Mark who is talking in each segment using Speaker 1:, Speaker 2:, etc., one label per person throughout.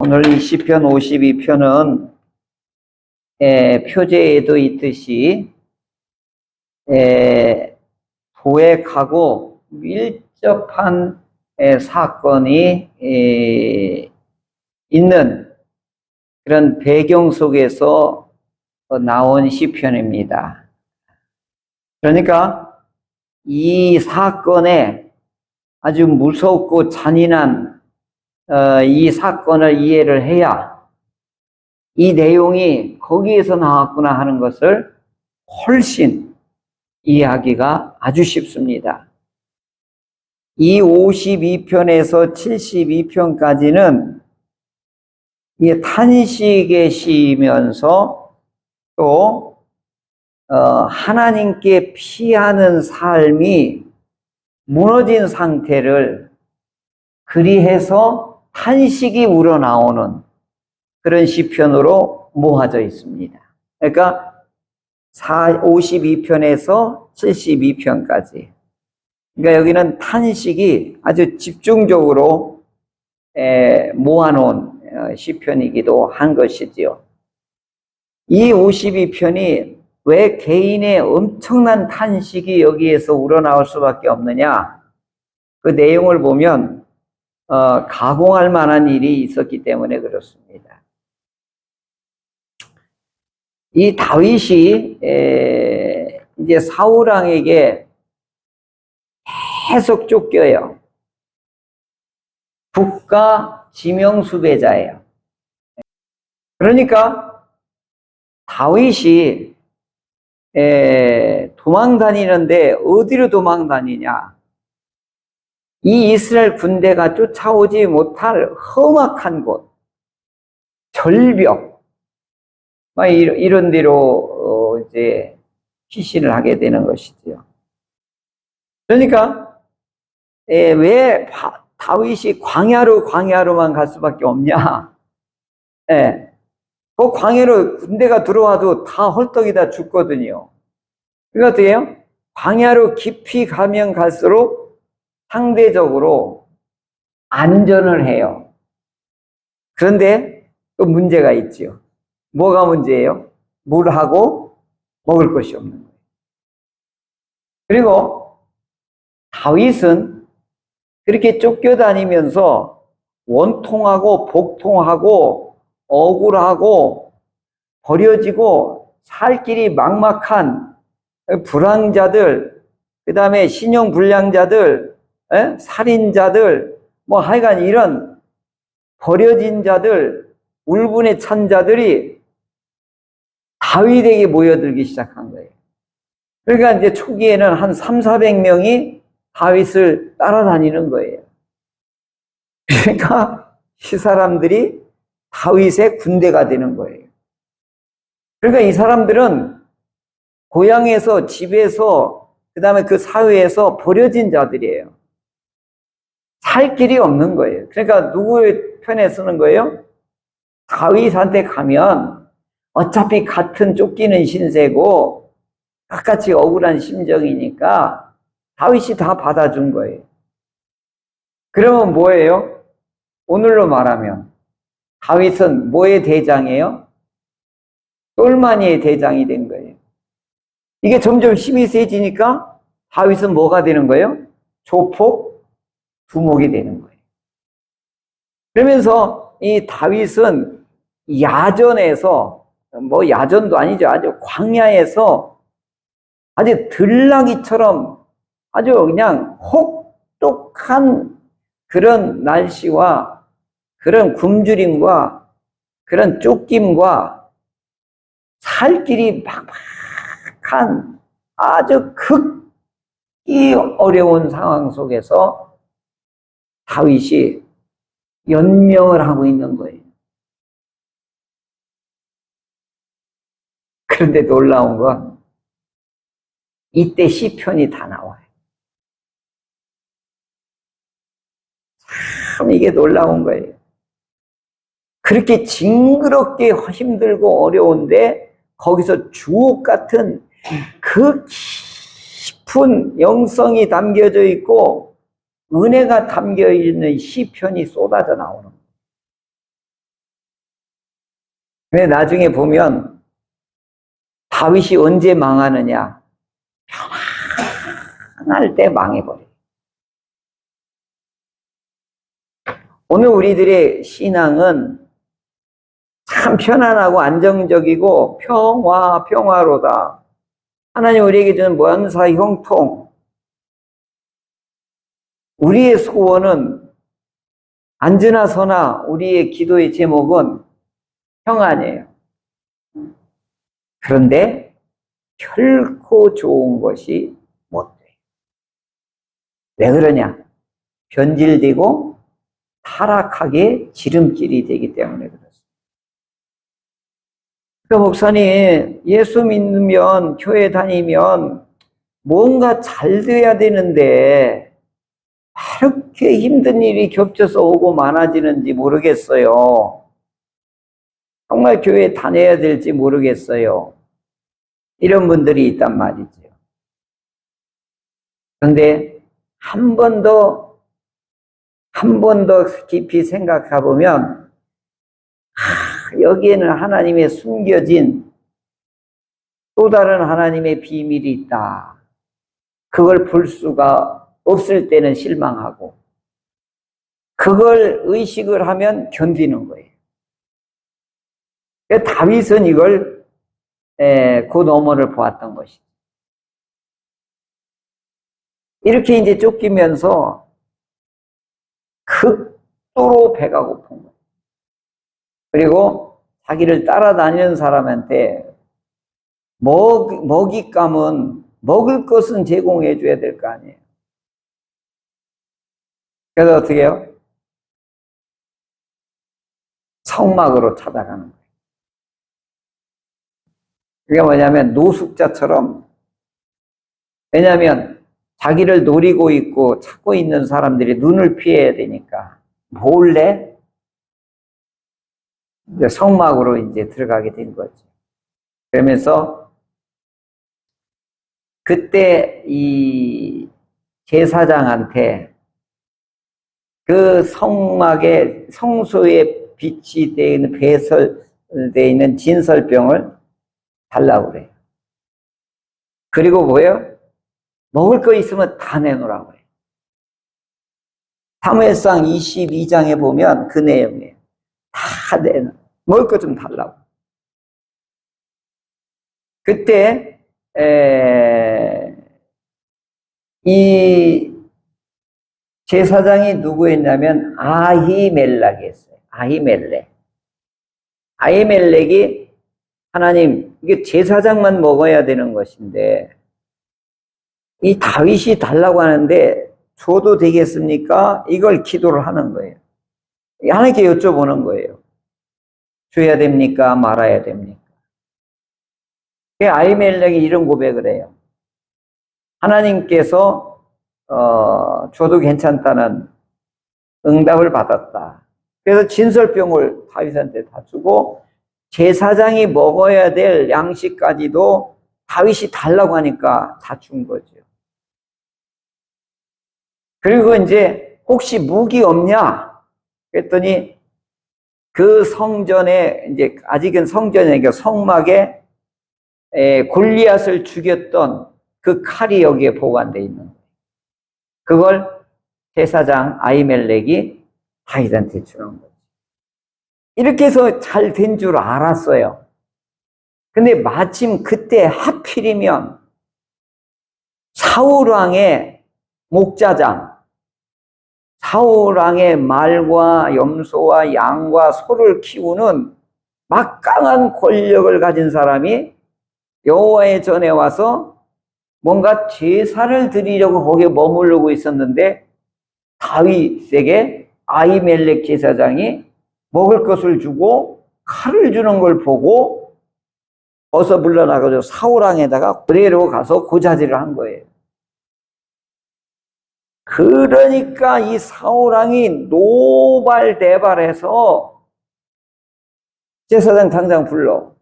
Speaker 1: 오늘 이 시편 52편은 표제에도 있듯이 도액하고 밀접한 사건이 있는 그런 배경 속에서 나온 시편입니다. 그러니까 이 사건에 아주 무섭고 잔인한 이 사건을 이해를 해야 이 내용이 거기에서 나왔구나 하는 것을 훨씬 이해하기가 아주 쉽습니다. 이 52편에서 72편까지는 이 탄식의 시이면서 또 하나님께 피하는 삶이 무너진 상태를 그리해서 탄식이 우러나오는 그런 시편으로 모아져 있습니다. 그러니까 52편에서 72편까지. 그러니까 여기는 탄식이 아주 집중적으로 모아놓은 시편이기도 한 것이지요. 이 52편이 왜 개인의 엄청난 탄식이 여기에서 우러나올 수밖에 없느냐? 그 내용을 보면 가공할 만한 일이 있었기 때문에 그렇습니다. 이 다윗이 이제 사울 왕에게 계속 쫓겨요. 국가 지명 수배자예요. 그러니까 다윗이 도망 다니는데 어디로 도망 다니냐? 이 이스라엘 군대가 쫓아오지 못할 험악한 곳, 절벽, 이런 데로 이제 피신을 하게 되는 것이죠. 그러니까 왜 다윗이 광야로만 갈 수밖에 없냐? 그 광야로 군대가 들어와도 다 헐떡이다 죽거든요. 그러니까 어떻게 해요? 광야로 깊이 가면 갈수록 상대적으로 안전을 해요. 그런데 또 문제가 있죠. 뭐가 문제예요? 물하고 먹을 것이 없는 거예요. 그리고 다윗은 그렇게 쫓겨다니면서 원통하고 복통하고 억울하고 버려지고 살 길이 막막한 불황자들, 그 다음에 신용불량자들, 살인자들, 하여간 이런 버려진 자들, 울분에 찬 자들이 다윗에게 모여들기 시작한 거예요. 그러니까 이제 초기에는 한 300~400명이 다윗을 따라다니는 거예요. 그러니까 이 사람들이 다윗의 군대가 되는 거예요. 그러니까 이 사람들은 고향에서, 집에서, 그 다음에 그 사회에서 버려진 자들이에요. 살 길이 없는 거예요. 그러니까 누구의 편에 서는 거예요? 다윗한테 가면 어차피 같은 쫓기는 신세고 똑같이 억울한 심정이니까 다윗이 다 받아준 거예요. 그러면 뭐예요? 오늘로 말하면 다윗은 뭐의 대장이에요? 똘마니의 대장이 된 거예요. 이게 점점 힘이 세지니까 다윗은 뭐가 되는 거예요? 조폭, 두목이 되는 거예요. 그러면서 이 다윗은 야전에서, 야전도 아니죠. 아주 광야에서 아주 들나귀처럼 아주 그냥 혹독한 그런 날씨와 그런 굶주림과 그런 쫓김과 살 길이 막막한 아주 극히 어려운 상황 속에서 다윗이 연명을 하고 있는 거예요. 그런데 놀라운 건 이때 시편이 다 나와요. 참 이게 놀라운 거예요. 그렇게 징그럽게 힘들고 어려운데 거기서 주옥 같은 그 깊은 영성이 담겨져 있고 은혜가 담겨 있는 시편이 쏟아져 나오는 거예요. 근데 나중에 보면 다윗이 언제 망하느냐? 편안할 때 망해버려요. 오늘 우리들의 신앙은 참 편안하고 안정적이고 평화로다. 하나님 우리에게 주는 무한사 형통. 우리의 소원은 앉으나 서나 우리의 기도의 제목은 평안이에요. 그런데 결코 좋은 것이 못 돼. 왜 그러냐? 변질되고 타락하게 지름길이 되기 때문에 그렇습니다. 그러니까 목사님, 예수 믿으면, 교회 다니면 뭔가 잘 돼야 되는데 이렇게 힘든 일이 겹쳐서 오고 많아지는지 모르겠어요. 정말 교회 다녀야 될지 모르겠어요. 이런 분들이 있단 말이죠. 그런데 한 번 더 깊이 생각해 보면 여기에는 하나님의 숨겨진 또 다른 하나님의 비밀이 있다. 그걸 볼 수가 없을 때는 실망하고 그걸 의식을 하면 견디는 거예요. 다윗은 이걸 그 너머를 보았던 것이죠. 이렇게 이제 쫓기면서 극도로 배가 고픈 거예요. 그리고 자기를 따라다니는 사람한테 먹잇감은 먹을 것은 제공해 줘야 될 거 아니에요. 그래서 어떻게 해요? 성막으로 찾아가는 거예요. 그게 뭐냐면 노숙자처럼, 왜냐하면 자기를 노리고 있고 찾고 있는 사람들이 눈을 피해야 되니까 몰래 이제 성막으로 이제 들어가게 된 거죠. 그러면서 그때 이 제사장한테 그 성막에 성소에 빛이 되어 있는 배설되어 있는 진설병을 달라고 그래요. 그리고 뭐예요? 먹을 거 있으면 다 내놓으라고 해요. 사무엘상 22장에 보면 그 내용이에요. 다 내놔. 먹을 거 좀 달라고. 그때 이 제사장이 누구였냐면 아히멜렉이었어요. 아히멜렉이 하나님, 이게 제사장만 먹어야 되는 것인데 이 다윗이 달라고 하는데 줘도 되겠습니까? 이걸 기도를 하는 거예요. 하나님께 여쭤보는 거예요. 줘야 됩니까? 말아야 됩니까? 아히멜렉이 이런 고백을 해요. 하나님께서 줘도 괜찮다는 응답을 받았다. 그래서 진설병을 다윗한테 다 주고 제사장이 먹어야 될 양식까지도 다윗이 달라고 하니까 다 준 거죠. 그리고 이제 혹시 무기 없냐? 그랬더니 그 성전에 이제 아직은 성전이 아니라 성막에 골리앗을 죽였던 그 칼이 여기에 보관되어 있는 거예요. 그걸 제사장 아히멜렉이 다윗한테 주는 거예요. 이렇게 해서 잘 된 줄 알았어요. 근데 마침 그때 하필이면 사울왕의 목자장, 사울왕의 말과 염소와 양과 소를 키우는 막강한 권력을 가진 사람이 여호와의 전에 와서 뭔가 제사를 드리려고 거기에 머무르고 있었는데 다윗에게 아히멜렉 제사장이 먹을 것을 주고 칼을 주는 걸 보고 어서 물러나가지고 사울왕에다가 그대로 가서 고자질을 한 거예요. 그러니까 이 사울왕이 노발대발해서 제사장 당장 불러.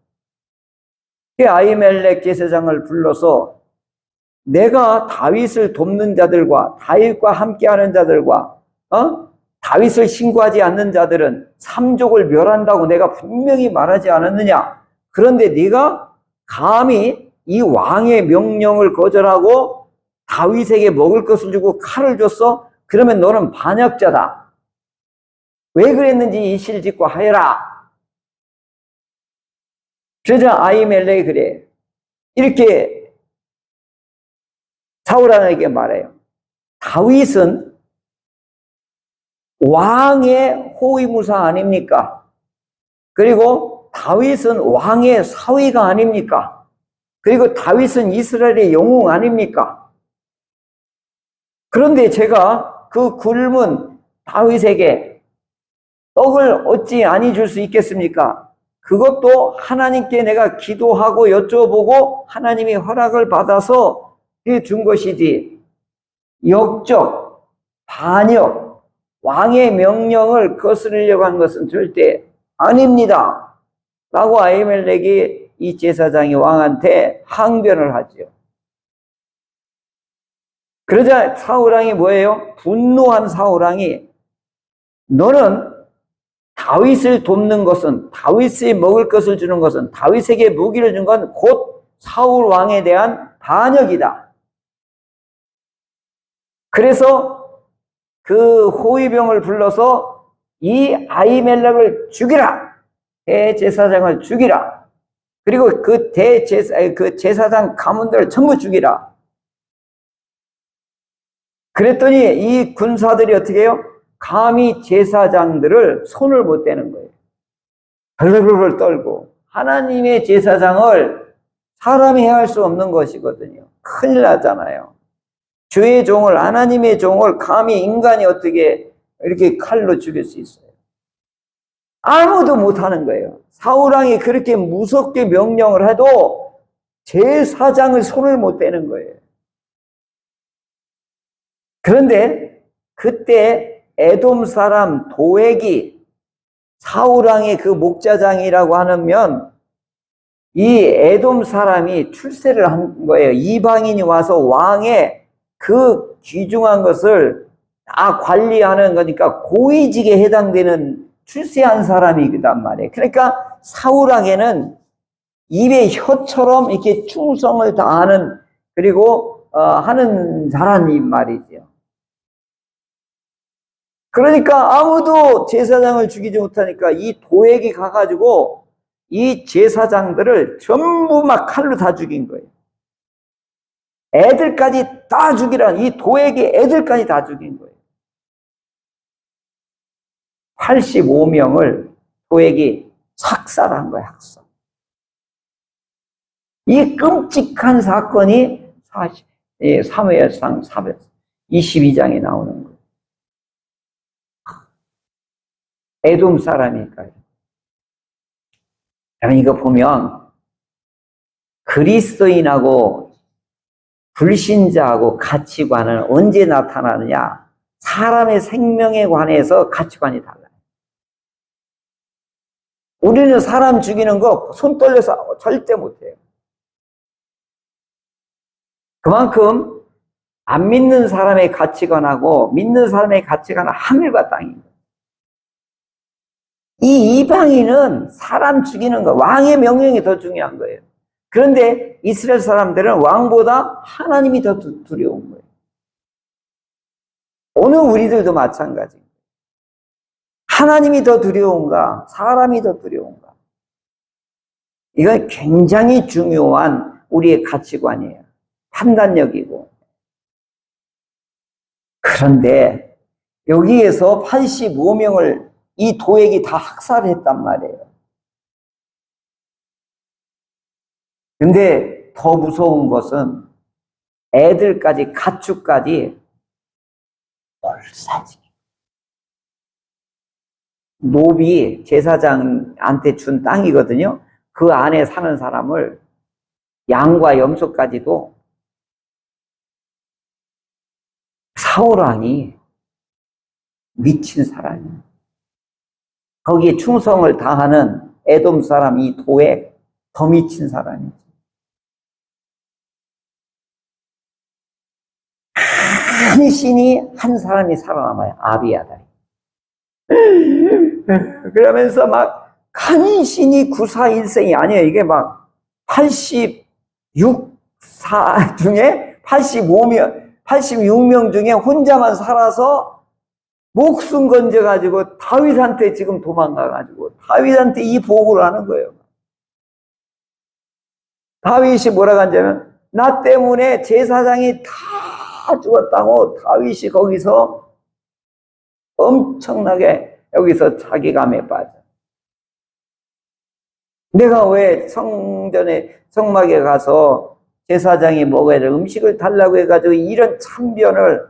Speaker 1: 아히멜렉 제사장을 불러서 내가 다윗을 돕는 자들과 다윗과 함께하는 자들과 다윗을 신고하지 않는 자들은 삼족을 멸한다고 내가 분명히 말하지 않았느냐? 그런데 네가 감히 이 왕의 명령을 거절하고 다윗에게 먹을 것을 주고 칼을 줬어? 그러면 너는 반역자다. 왜 그랬는지 이실직고 하여라. 그러자 아히멜렉이 그래. 이렇게 사울왕에게 말해요. 다윗은 왕의 호위무사 아닙니까? 그리고 다윗은 왕의 사위가 아닙니까? 그리고 다윗은 이스라엘의 영웅 아닙니까? 그런데 제가 그 굶은 다윗에게 떡을 어찌 아니 줄 수 있겠습니까? 그것도 하나님께 내가 기도하고 여쭤보고 하나님이 허락을 받아서 준 것이지, 역적, 반역, 왕의 명령을 거스르려고 한 것은 절대 아닙니다. 라고 아히멜렉이 이 제사장이 왕한테 항변을 하죠. 그러자 사울왕이 뭐예요? 분노한 사울왕이, 너는 다윗을 돕는 것은, 다윗이 먹을 것을 주는 것은, 다윗에게 무기를 준 건 곧 사울왕에 대한 반역이다. 그래서 그 호위병을 불러서 이 아히멜렉을 죽이라. 대제사장을 죽이라. 그리고 그 제사장 가문들을 전부 죽이라. 그랬더니 이 군사들이 어떻게 해요? 감히 제사장들을 손을 못 대는 거예요. 벌벌벌 떨고. 하나님의 제사장을 사람이 해할 수 없는 것이거든요. 큰일 나잖아요. 주의 종을, 하나님의 종을 감히 인간이 어떻게 이렇게 칼로 죽일 수 있어요? 아무도 못하는 거예요. 사울왕이 그렇게 무섭게 명령을 해도 제사장을 손을 못 대는 거예요. 그런데 그때 에돔 사람 도액이 사울왕의 그 목자장이라고 하면, 이 에돔 사람이 출세를 한 거예요. 이방인이 와서 왕의 그 귀중한 것을 다 관리하는 거니까 고위직에 해당되는 출세한 사람이란 말이에요. 그러니까 사울왕에는 입에 혀처럼 이렇게 충성을 다하는, 그리고 하는 사람이 말이죠. 그러니까 아무도 제사장을 죽이지 못하니까 이 도액이 가가지고 이 제사장들을 전부 막 칼로 다 죽인 거예요. 애들까지 다 죽이라는, 이 도액이 애들까지 다 죽인 거예요. 85명을 도액이 학살한 거예요, 학살. 이 끔찍한 사건이 사무엘상 22장에 나오는 거예요. 에돔 사람이니까요. 여러분, 이거 보면 그리스도인하고 불신자하고 가치관은 언제 나타나느냐? 사람의 생명에 관해서 가치관이 달라요. 우리는 사람 죽이는 거 손 떨려서 절대 못해요. 그만큼 안 믿는 사람의 가치관하고 믿는 사람의 가치관은 하늘과 땅입니다. 이 이방인은 사람 죽이는 거, 왕의 명령이 더 중요한 거예요. 그런데 이스라엘 사람들은 왕보다 하나님이 더 두려운 거예요. 오늘 우리들도 마찬가지입니다. 하나님이 더 두려운가, 사람이 더 두려운가? 이건 굉장히 중요한 우리의 가치관이에요. 판단력이고. 그런데 여기에서 85명을 이 도액이 다 학살했단 말이에요. 근데 더 무서운 것은 애들까지, 가축까지 몰살지기. 노비 제사장한테 준 땅이거든요. 그 안에 사는 사람을, 양과 염소까지도 사울왕이 미친 사람이에요. 거기에 충성을 다하는 에돔 사람 이 도액, 더 미친 사람이죠. 한 신이 한 사람이 살아남아요. 아비아달이. 그러면서 막 간신히 구사일생이 아니에요. 이게 막 86사 중에 86명 중에 혼자만 살아서 목숨 건져가지고 다윗한테 지금 도망가가지고 다윗한테 이 보고를 하는 거예요. 다윗이 뭐라고 하냐면 나 때문에 제사장이 다 죽었다고 다윗이 거기서 엄청나게 여기서 자기감에 빠져. 내가 왜 성막에 가서 제사장이 먹어야 될 음식을 달라고 해가지고 이런 참변을,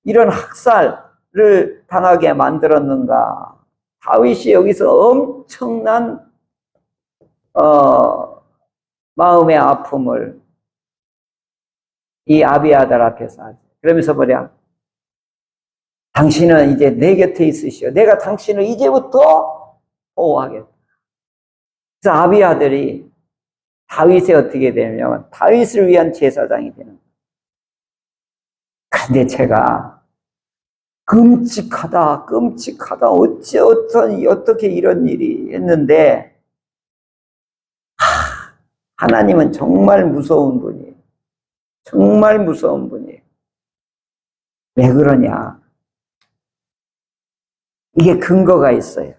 Speaker 1: 이런 학살을 당하게 만들었는가. 다윗이 여기서 엄청난 마음의 아픔을 이 아비아달 앞에서 하죠. 그러면서 뭐냐, 당신은 이제 내 곁에 있으시오. 내가 당신을 이제부터 보호하겠다. 그래서 아비아들이 다윗이 어떻게 되냐면 다윗을 위한 제사장이 되는 거예요. 근데 제가 끔찍하다 어떻게 이런 일이 했는데, 하나님은 정말 무서운 분이에요. 정말 무서운 분이에요. 왜 그러냐? 이게 근거가 있어요.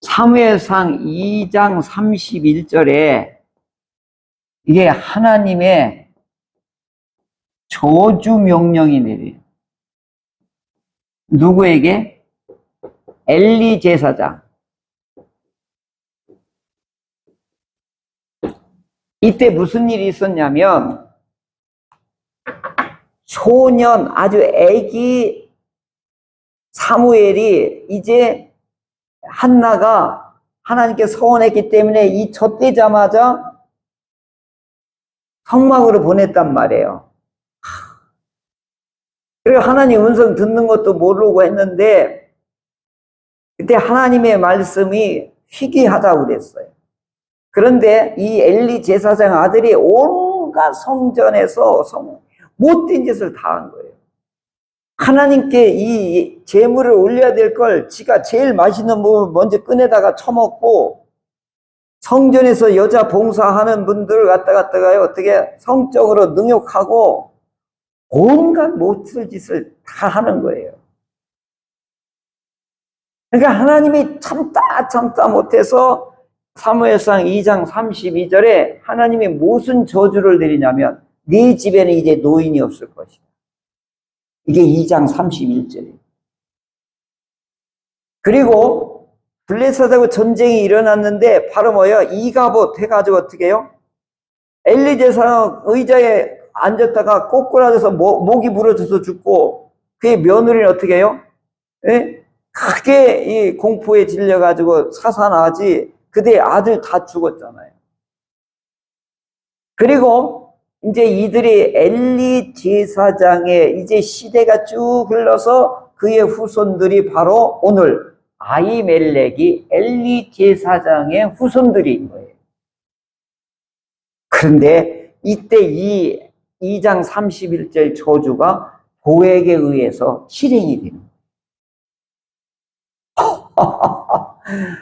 Speaker 1: 사무엘상 2장 31절에 이게 하나님의 저주 명령이 내려요. 누구에게? 엘리 제사장. 이때 무슨 일이 있었냐면 소년 아주 애기 사무엘이 이제 한나가 하나님께 서원했기 때문에 이 젖되자마자 성막으로 보냈단 말이에요. 그리고 하나님 음성 듣는 것도 모르고 했는데 그때 하나님의 말씀이 희귀하다고 그랬어요. 그런데 이 엘리 제사장 아들이 온갖 성전에서 못된 짓을 다 한 거예요. 하나님께 이 제물을 올려야 될 걸 지가 제일 맛있는 물 먼저 꺼내다가 처먹고, 성전에서 여자 봉사하는 분들을 갖다가요 어떻게 성적으로 능욕하고 온갖 못쓸 짓을 다 하는 거예요. 그러니까 하나님이 참다 못해서 사무엘상 2장 32절에 하나님이 무슨 저주를 내리냐면 네 집에는 이제 노인이 없을 것이다. 이게 2장 31절이에요. 그리고 블레셋하고 전쟁이 일어났는데 바로 뭐예요? 이가봇 해가지고 어떻게 해요? 엘리 제사장 의자에 앉았다가 꼬꾸라져서 목이 부러져서 죽고, 그의 며느리는 어떻게 해요? 예? 크게 이 공포에 질려가지고 사살하지, 그대의 아들 다 죽었잖아요. 그리고 이제 이들이 엘리 제사장의 이제 시대가 쭉 흘러서 그의 후손들이 바로 오늘 아히멜렉이 엘리 제사장의 후손들인 거예요. 그런데 이때 이 2장 31절 저주가 도액에 의해서 실행이 되는 거예요.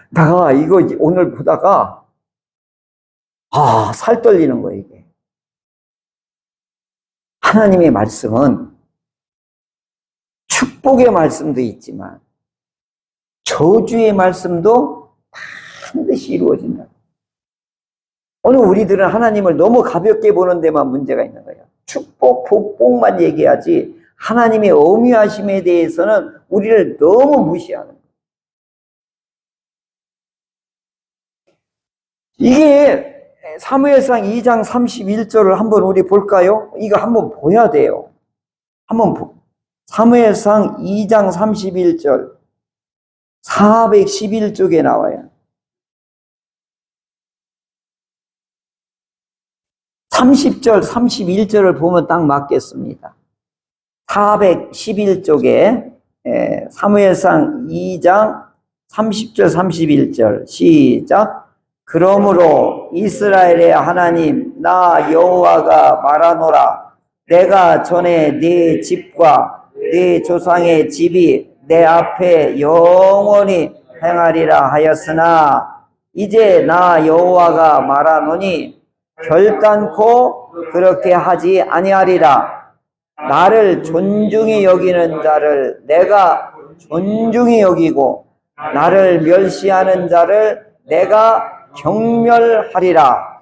Speaker 1: 내가 이거 오늘 보다가 살 떨리는 거예요. 이게 하나님의 말씀은 축복의 말씀도 있지만 저주의 말씀도 반드시 이루어진다. 오늘 우리들은 하나님을 너무 가볍게 보는 데만 문제가 있는 거예요. 축복, 복복만 얘기하지 하나님의 어미하심에 대해서는 우리를 너무 무시하는 거예요. 이게 사무엘상 2장 31절을 한번 우리 볼까요? 이거 한번 보야 돼요. 사무엘상 2장 31절 411쪽에 나와요. 30절, 31절을 보면 딱 맞겠습니다. 411쪽에 사무엘상 2장 30절, 31절 시작. 그러므로 이스라엘의 하나님 나 여호와가 말하노라. 내가 전에 네 집과 네 조상의 집이 내 앞에 영원히 행하리라 하였으나 이제 나 여호와가 말하노니 결단코 그렇게 하지 아니하리라. 나를 존중히 여기는 자를 내가 존중히 여기고 나를 멸시하는 자를 내가 경멸하리라.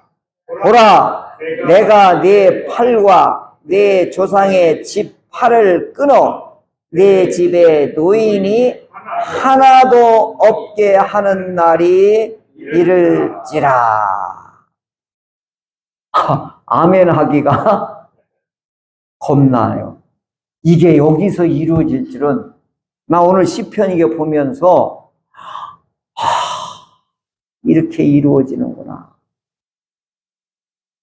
Speaker 1: 보라, 내가 네 팔과 네 조상의 집 팔을 끊어 네 집에 노인이 하나도 없게 하는 날이 이를지라. 아멘 하기가 겁나요. 이게 여기서 이루어질 줄은. 나 오늘 시편 이게 보면서 이렇게 이루어지는구나.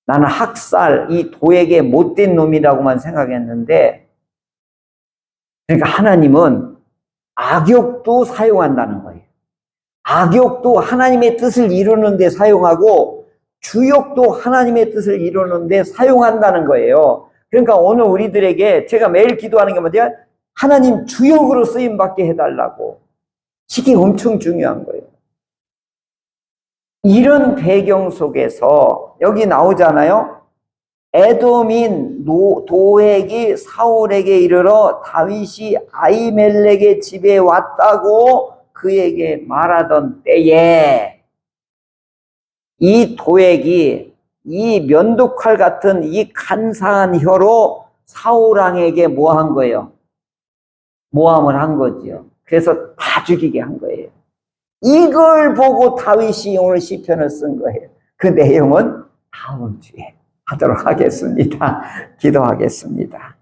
Speaker 1: 나는 학살, 이 도에게 못된 놈이라고만 생각했는데, 그러니까 하나님은 악욕도 사용한다는 거예요. 악욕도 하나님의 뜻을 이루는 데 사용하고 주욕도 하나님의 뜻을 이루는 데 사용한다는 거예요. 그러니까 오늘 우리들에게 제가 매일 기도하는 게 뭐냐? 하나님 주욕으로 쓰임받게 해달라고. 이게 엄청 중요한 거예요. 이런 배경 속에서 여기 나오잖아요. 에돔인 도액이 사울에게 이르러 다윗이 아히멜렉의 집에 왔다고 그에게 말하던 때에 이 도액이 이 면도칼 같은 이 간사한 혀로 사울왕에게 뭐 한 거예요? 모함을 한 거지요. 그래서 다 죽이게 한 거예요. 이걸 보고 다윗이 오늘 시편을 쓴 거예요. 그 내용은 다음 주에 하도록 하겠습니다. 기도하겠습니다.